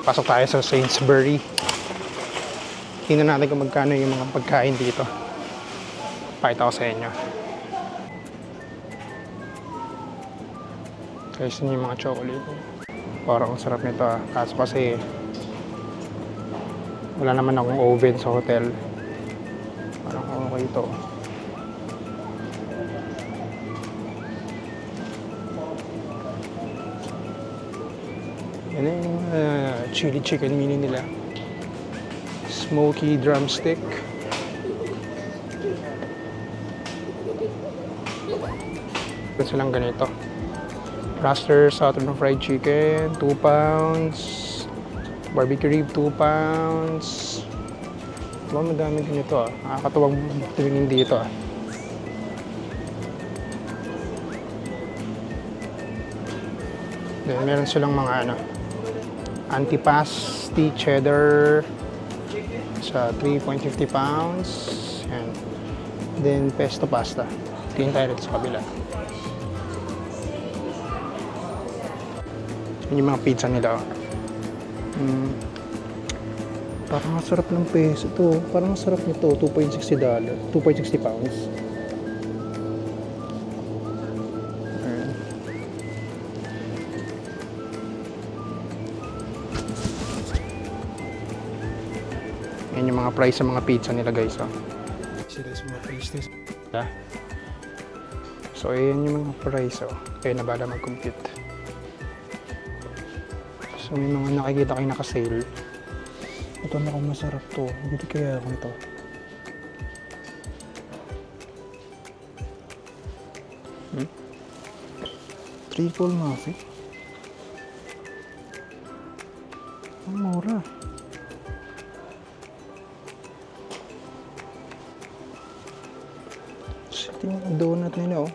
Pasok tayo sa Sainsbury. Tingnan natin kung magkano yung mga pagkain dito. Pakita ko sa inyo. Guys, yun yung mga chocolate. Parang ang sarap nito ah. Kaso kasi wala naman akong oven sa hotel. Parang okay ito. Yan yung chili chicken mini nila. Smoky drumstick. Kasi lang ganito. Raster Southern Fried Chicken, 2 pounds. Barbecue rib, 2 pounds. Diba, madami din ito ah. Nakakatuwang tumingin dito ah. Then, meron silang mga antipasti cheddar sa 3.50 pounds. And then, pesto pasta. Tingin tayo dito sa kabila. Yun yung mga pizza nila. Parang masarap ng peso to. Parang masarap nito. $2.60. 2.60 pounds. Yan yung mga price sa mga pizza nila guys. Sila sa mga pastries. So ayan yung mga price. Kaya na bala mag-compute. So may mga nakikita kayo naka-sale. Ito na kung masarap to. Bili kaya ako ito. Triple muffin. Ang mura. Ito yung donut nila oh.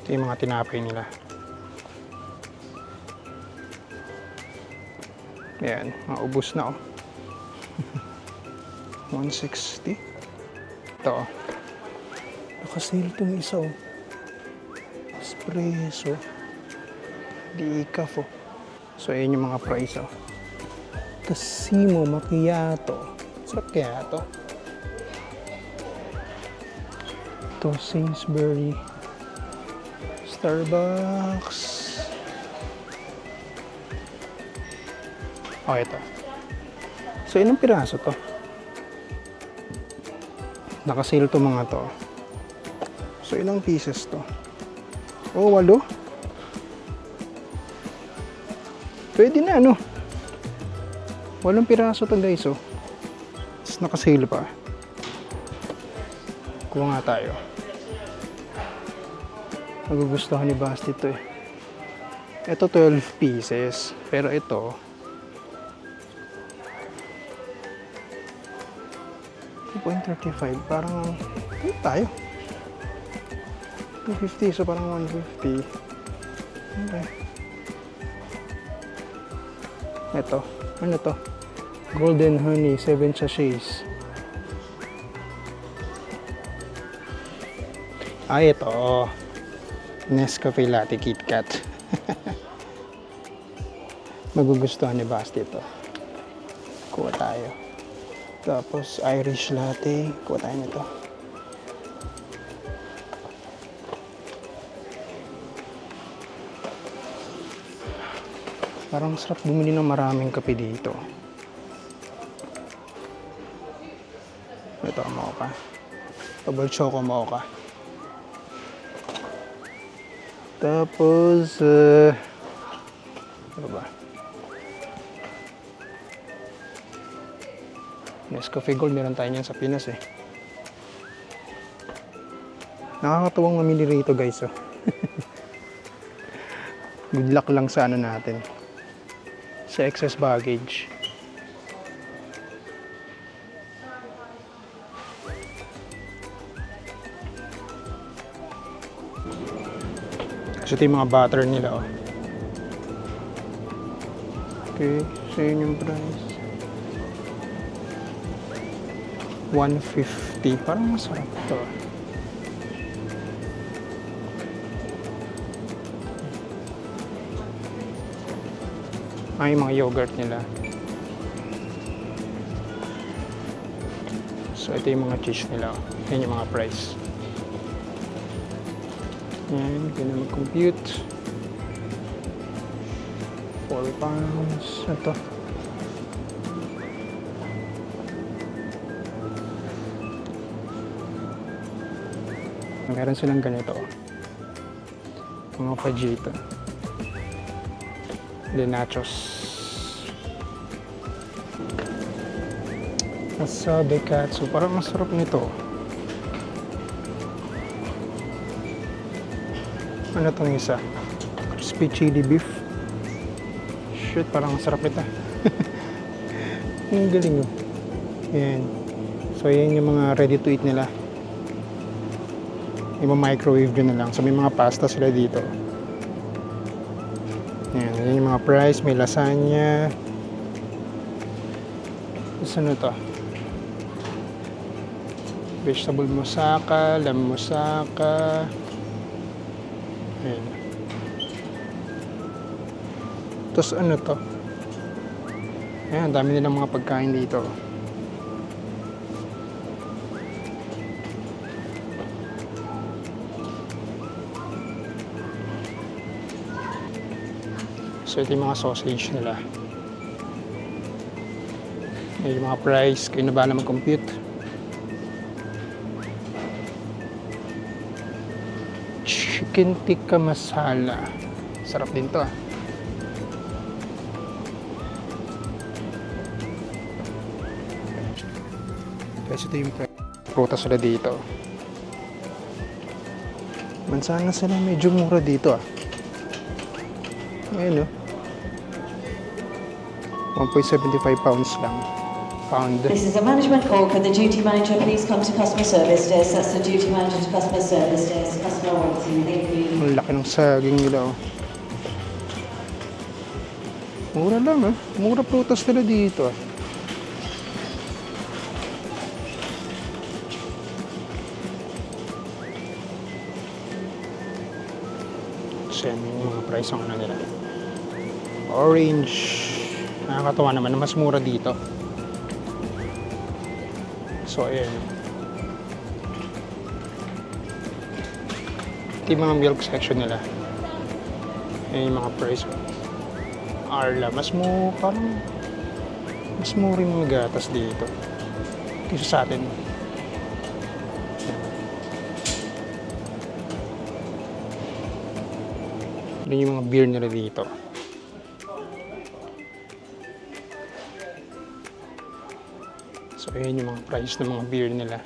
Ito yung mga tinapay nila. Ayan, maubos na oh. 160. Ito oh. Nakasale itong isa oh. Espresso. Decaf oh. So ayan yung mga price oh. Casimo Macchiato. Sarap kaya ito. Ito Sainsbury. Starbucks. Oh, ito. So, ilang piraso to? Nakasale to mga to. So, ilang pieces to? Oh, 8. Pwede na, ano? 8 piraso to, guys, oh. Tapos, nakasale pa. Kuha nga tayo. Magugustuhan ni Basti ito eh. Ito 12 pieces. Pero ito 2.35. Parang ano tayo? 250. So parang 150. Okay. Ito. Ano to? Golden Honey 7 sachets. Ay, ito. Nescafe Latte KitKat. Magugustuhan ni Basti ito. Kuha tayo. Tapos Irish Latte. Kuha tayo nito. Parang sarap bumili ng maraming kape dito. Ito, mocha. Double choco mocha. Tapos, ano ba? Nescafe Gold, meron tayo niyan sa Pinas eh. Nakakatuwang mamili rito guys oh. Good luck lang sa ano natin. Sa excess baggage. So ito yung mga butter nila oh. Okay. So, yun yung price. 150. Parang masarap to. Ay, mga yogurt nila. So, ito yung mga cheese nila. Yan yung mga price. Yan, ganun mag-compute. 4 pounds. Ito. Meron silang ganito. Mga fajita. The nachos. Wasabi katsu. Parang masarap nito. Ano itong isa? Crispy chili beef. Shit, parang masarap ito. Ang galing oh. Yan. So, yan yung mga ready to eat nila. I-microwave nyo na lang. So, may mga pasta sila dito. Yan yung mga price. May lasagna. Ano to? Vegetable moussaka, lamb moussaka. Ayan. Tapos ano to? Ayan, dami nilang mga pagkain dito. So ito yung mga sausage nila. Ayan yung mga price. Kayo na bahala mag-compute. Chicken tikka masala. Sarap din to ah. Guys, ito yung prutas sila dito. Mansanas sila, medyo mura dito ah. Ayun oh. 1.75 pounds lang. Pound. This is a management call. Can the duty manager please come to customer service desk? That's the duty manager to customer service desk. Customer waiting. Thank you. Ang laki ng saging nila oh. Mura lang ah. Mura prutas nila dito ah. So yan yung mga price ang ano nila. Orange. Nakakatawa naman na mas mura dito. So ayan. Ito yung mga milk section nila. Ayan yung mga price. Arla. Parang mas mura yung mga gatas dito. Kaysa sa atin. Yan yung mga beer nila dito. So, ayan yung mga price ng mga beer nila.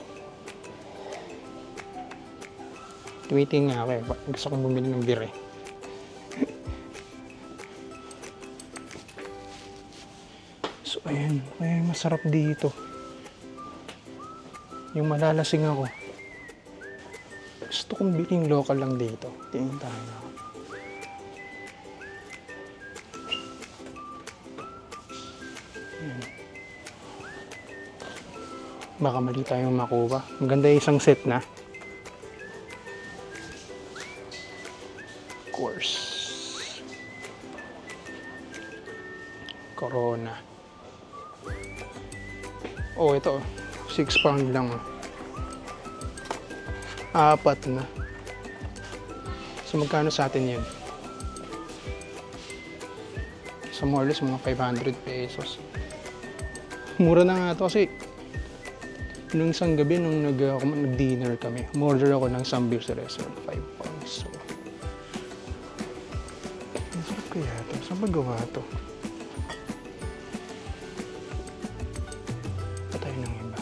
Tumitingin nga ako eh. Gusto kong bumili ng beer eh. So, ayan. Ayan, masarap dito. Yung malalasing ako. Gusto kong biling local lang dito. Tingin tayo. Baka mali tayong makuha. Maganda yung isang set na. Of course. Corona. Oh, ito. 6 pound lang. 4 na. So, magkano sa atin yun? So, more or less, mga 500 pesos. Mura na nga ito kasi nung isang gabi, nung nag-dinner kami, umorder ako ng Sambil sa restaurant, 5 pounds. So, masarap kaya ito? Saan ba gawa ito? Patay ng iba.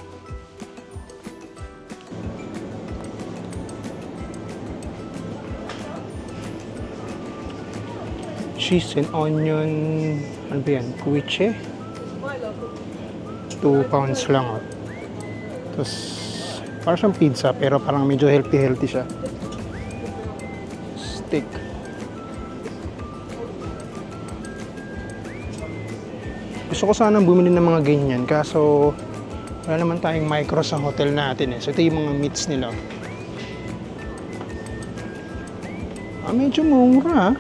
Cheese and onion, ano ba yan? Kuiche? 2 pounds lang oh. Tapos, parang siyang pizza, pero parang medyo healthy siya. Steak. Gusto ko sanang bumili ng mga ganyan, kaso wala naman tayong micro sa hotel natin eh. So ito yung mga meats nila. Medyo mura ah.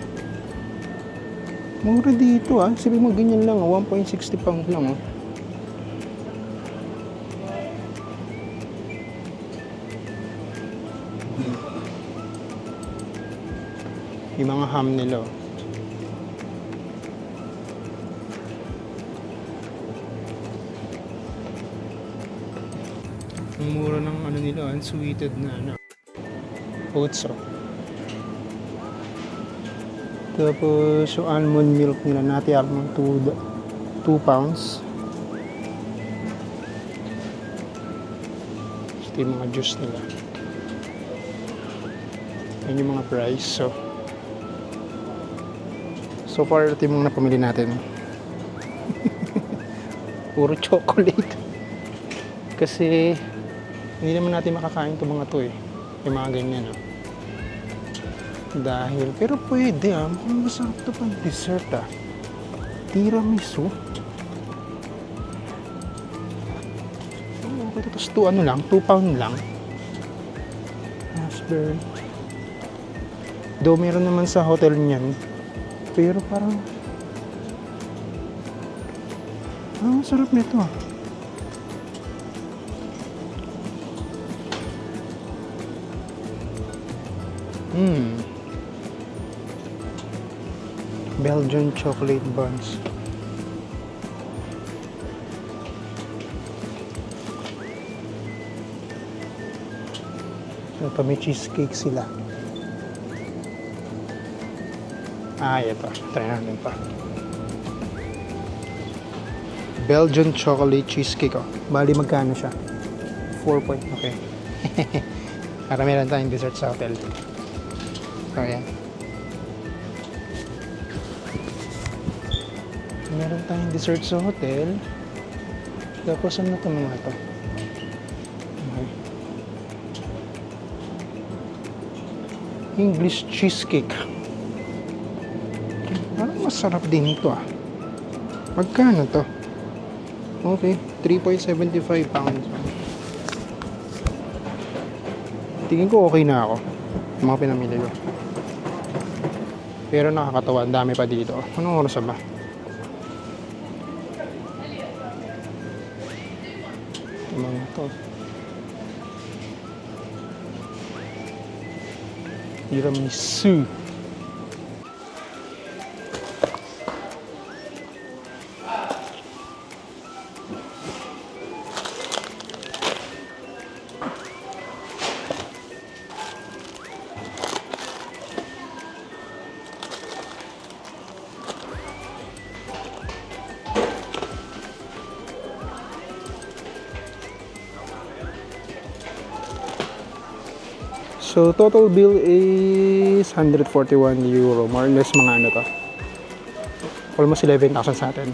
Mura dito ah. Sabi mo ganyan lang ah. 1.60 pound lang oh. Yung mga ham nila oh. Ang mura ng ano nila, unsweeted na ano. Oats oh. Tapos yung almond milk nila, nati almond 2 pounds. Ito yung mga juice nila. Yan yung mga price. So far, ito yung mga napamili natin. Puro chocolate. Kasi hindi naman natin makakain itong mga to eh. Yung mga ganyan oh. Dahil, pero pwede ah. Mukhang masarap ito pang dessert ah. Tiramisu. Okay, tapos 2 pound lang. Raspberry. Though meron naman sa hotel niyan. Pero parang sarap nito ah. Belgian chocolate buns. So, may cheesecake sila. Ito. Try natin pa. Belgian chocolate cheesecake. Oh. Bali, magkano siya? 4 point. Okay. Para meron tayong dessert sa hotel. So, ayan. Meron tayong dessert sa hotel. Tapos ano ito mga ito? Okay. English cheesecake. Parang masarap din ito ah. Magkano to? Okay, 3.75 pounds. Tingin ko okay na ako. Yung mga pinamili ko. Pero nakakatawa, ang dami pa dito. Anong oras ba? Mga to. Tiramisu. So, total bill is 141 euro. More or less mga ano to. Almost 11,000 sa atin.